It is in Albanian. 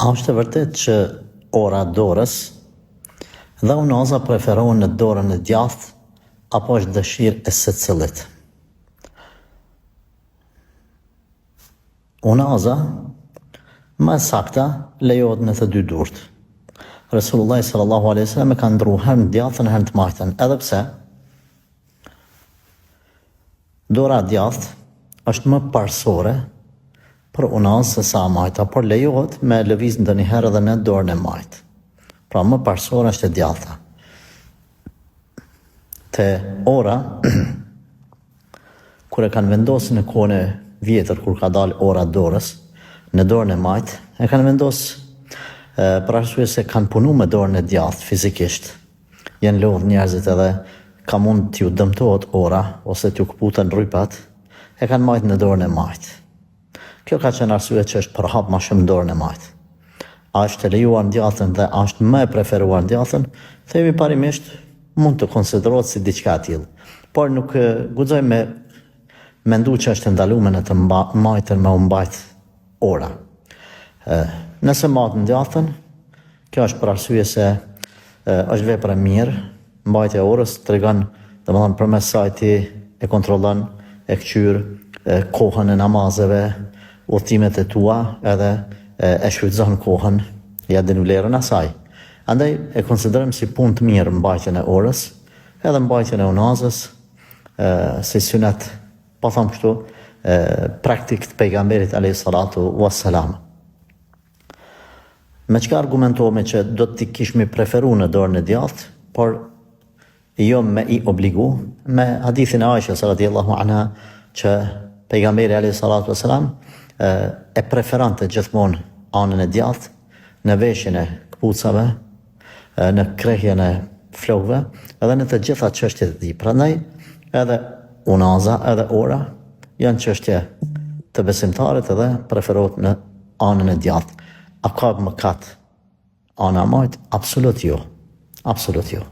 A është e vërtet që ora dorës dhe unaza preferohen në dorën e djathtë apo është dëshirë e secillit? Unaza më sakta lejohet në të dy durt. Resulullah sallallahu alaihi wasallam e ka ndruar herë në djathtën herë të majtën, edhe pse dora e djathtë është më parsore për unazë se sa e majta, por lejohet me lëviz ndonjëherë edhe në dorën e majtë. Pra më parsore është e djathta. Te ora, kur e kanë vendosur në kohën e vjetër, kur ka dalë ora dorës, në dorën e majtë, e kanë vendosur për arsye se kanë punu me dorën e djathtë fizikisht. Janë lodhur njerëzit edhe ka mund t'ju dëmtohet ora, ose t'ju këputen rrypat, e kanë majtë në dorën e majtë. Kjo ka qenë arsye që është përhap ma shumë dorën e majtë. A është e lejuar në djathtën dhe a është më e preferuar në djathtën, themi parimisht mund të konsiderohet si diçka e tillë. Por nuk guxoj me mendu që është ndaluar në të majtën me u mbajt ora. Nëse matë në djathtën, kjo është për arsye se është vepër e mirë, mbajtja e orës tregon, domethënë përmes saj ti e kontrollon, e kqyr kohën e namazeve, udhëtimet e tua, edhe e shfrytëzon kohën, ja din vlerën asaj. Andaj e konsiderojmë si punë të mirë mbajtjen e orës, edhe mbajtjen e unazës, si sunet, po them kështu, praktik të pejgamberit alayhi salatu wassalam. Me çka argumentohemi që do t'i kishmi preferu në dorën e djathtë, por jo me i obligu, me hadithin e Aishës radhiyallahu anha që pejgamberi alayhi salatu wassalam e preferante gjithmonë anën e djathtë në veshjen e kpucave, në krehjen e flokëve, edhe në të gjitha çështjet e tij. Prandaj edhe unaza, edhe ora janë çështje të besimtarit edhe preferohet në anën e djathtë. A ka mëkat ana e majtë? Absolut jo. Absolut jo.